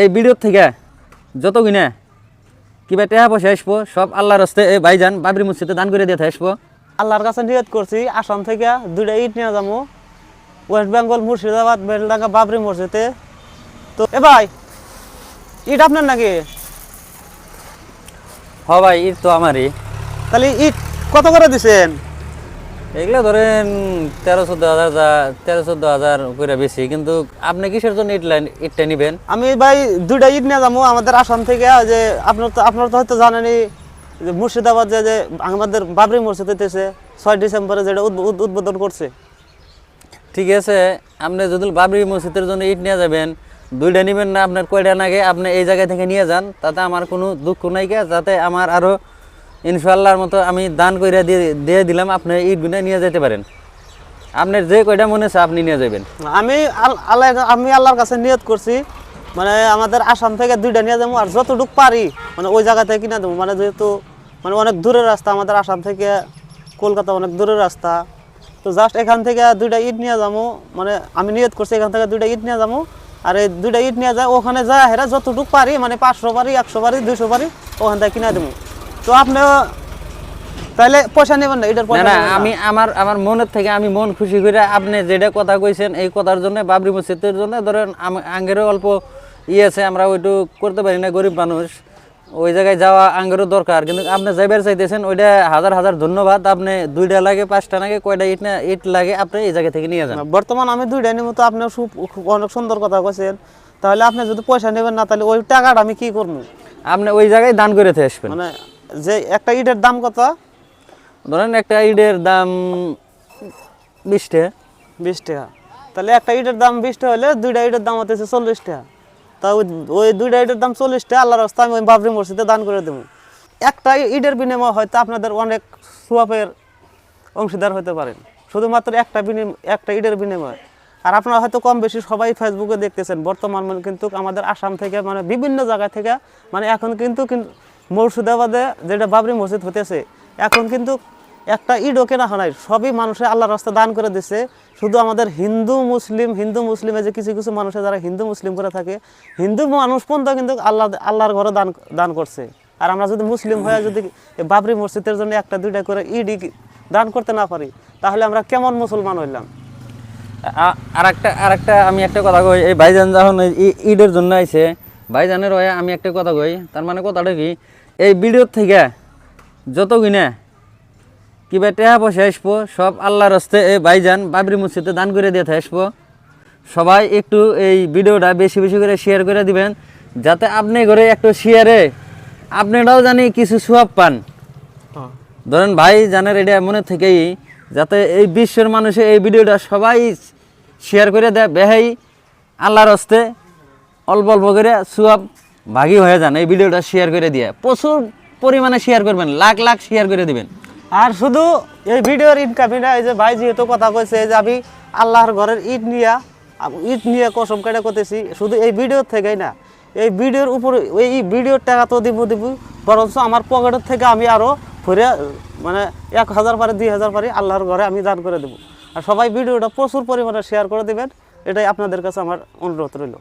এই ভিডিও থেকে যত কিনা কিবা টাকা পয়সা আসবো সব আল্লাহর রাস্তায় এই ভাইজান বাবরি মসজিদে দান করে দিয়ে আসবো। আল্লাহর কাছে নিয়ত করছি আসাম থেকে 2টা ইট নিয়ে যাবো ওয়েস্ট বেঙ্গল মুর্শিদাবাদ বেলডাঙ্গা বাবরি মসজিদে। তো এ ভাই ইট আপনার নাকি? হ ভাই ইট তো আমারই। তাহলে ইট কত করে দিছেন? এগুলো ধরেন 13-14 হাজার করে বেশি, কিন্তু আপনি কিসের জন্য ইটটা নিবেন? আমি ভাই 2টা ইট নিয়ে যাবো আমাদের আসাম থেকে। যে আপনার তো হয়তো জানেনই যে মুর্শিদাবাদ যে আমাদের বাবরি মসজিদ হইতেছে 6 ডিসেম্বরে যেটা উদ্বোধন করছে। ঠিক আছে, আপনি যদি বাবরি মসজিদের জন্য ইট নিয়ে যাবেন, 2টা নেবেন না, আপনার কয়টা নাগে আপনি এই জায়গা থেকে নিয়ে যান, তাতে আমার কোনো দুঃখ নাই কে, যাতে আমার আরও ইনশাআল্লাহর মতো আমি দান করে দিয়ে দিলাম, আপনি ইটগুলো নিয়ে যেতে পারেন। আপনার যে কয়টা মনে আছে আপনি নিয়ে যাবেন। আমি আল্লাহর কাছে নিয়ত করছি, মানে আমাদের আসাম থেকে 2টা নিয়ে যাবো, আর যতটুকু পারি মানে ওই জায়গা থেকে কিনে দেবো। মানে যেহেতু মানে অনেক দূরের রাস্তা, আমাদের আসাম থেকে কলকাতা অনেক দূরের রাস্তা, তো জাস্ট এখান থেকে 2টা ইট নিয়ে যাবো। মানে আমি নিয়ত করছি এখান থেকে 2টা ইট নিয়ে যাবো, আর এই 2টা ইট নিয়ে যায় ওখানে যায় হেরা যতটুকু পারি, মানে 500 পারি, 100 পারি, 200 পারি, ওখান থেকে কিনে দেবো। তো আপনি তাহলে পয়সা নেবেন না? এটার পয়সা না, নেবেন না? আমি আমার মনের থেকে আমি মন খুশি করে আপনি যেটা কথা কইছেন এই কথার জন্য, বাবরি মসজিদের জন্য ধরেন আঙ্গেরও অল্প আছে, আমরা ওইটু করতে পারি না, গরিব মানুষ, ওই জায়গায় যাওয়া আঙ্গেরও দরকার, কিন্তু আপনি যাইবার চাইতেছেন ওইটা হাজার হাজার ধন্যবাদ। আপনি 2টা লাগে 5টা লাগে কয়টা ইট লাগে আপনি এই জায়গা থেকে নিয়ে যান। বর্তমান আমি 2টা নিব, তো আপনি অনেক সুন্দর কথা কইছেন। তাহলে আপনি যদি পয়সা নেবেন না, তাহলে ওই টাকাটা আমি কি করবো? আপনি ওই জায়গায় দান করে আসবেন। মানে যে একটা ইটের দাম কত? ধরেন একটা ইটের দাম 20 টাকা। 20 টাকা। তাহলে একটা ইটের দাম 20 টাকা হলে 2টা ইটের দাম হতেছে 40 টাকা। তা ওই 2টা ইটের দাম 40 টাকা আল্লাহর রাস্তায় আমি ওই বাবরি মসজিদে দান করে দেবো। একটা ইটের বিনিময়ে হয়তো আপনাদের অনেক সোয়াবের অংশীদার হতে পারেন, শুধুমাত্র একটা ইটের বিনিময়ে। আর আপনারা হয়তো কম বেশি সবাই ফেসবুকে দেখতেছেন, বর্তমান কিন্তু আমাদের আসাম থেকে মানে বিভিন্ন জায়গা থেকে মানে এখন কিন্তু মুর্শিদাবাদে যেটা বাবরি মসজিদ হতেছে, এখন কিন্তু একটা ইটও কেনা হয় নাই, সবই মানুষের আল্লাহর রাস্তায় দান করে দিচ্ছে। শুধু আমাদের হিন্দু মুসলিমে যে কিছু কিছু মানুষের যারা হিন্দু মুসলিম করে থাকে, হিন্দু মানুষ পর্যন্ত কিন্তু আল্লাহর ঘরে দান করছে। আর আমরা যদি মুসলিম হয়ে যদি বাবরি মসজিদের জন্য 1-2টা করে ইট দান করতে না পারি, তাহলে আমরা কেমন মুসলমান হইলাম? আরেকটা আমি একটা কথা কই, এই ভাইজান যখন ঈদের জন্য আইছে, ভাইজানের হয়ে আমি একটা কথা কই, তার মানে কথাটা কি, এই ভিডিওর থেকে যত কিনা কিবা টাকা পয়সা আসবো সব আল্লাহর রাস্তায় এই ভাইজান বাবরি মসজিদে দান করে দিয়ে আসবো। সবাই একটু এই ভিডিওটা বেশি বেশি করে শেয়ার করে দিবেন, যাতে আপনি ঘরে একটু শেয়ারে আপনারাও জানি কিছু সোয়াব পান। ধরেন ভাই জানের এটা মনে থেকেই যাতে এই বিশ্বের মানুষে এই ভিডিওটা সবাই শেয়ার করে দেয়, বেহাই আল্লাহর হস্তে অল্প অল্প করে সোয়াব ভাগী হয়ে যান। এই ভিডিওটা শেয়ার করে দিয়ে প্রচুর পরিমাণে শেয়ার করবেন, লাখ লাখ শেয়ার করে দিবেন। আর শুধু এই ভিডিওর ইনকামিনা, এই যে ভাই যেহেতু কথা কইছে যে আমি আল্লাহর ঘরের ইট নিয়ে কসম কেটে করতেছি, শুধু এই ভিডিওর থেকেই না, এই ভিডিওর উপরে এই ভিডিওর টাকা তো দিব, বরঞ্চ আমার পকেটের থেকে আমি আরও ঘুরে মানে 1000 পারি 2000 পারি আল্লাহর ঘরে আমি দান করে দেবো। আর সবাই ভিডিওটা প্রচুর পরিমাণে শেয়ার করে দেবেন, এটাই আপনাদের কাছে আমার অনুরোধ রইল।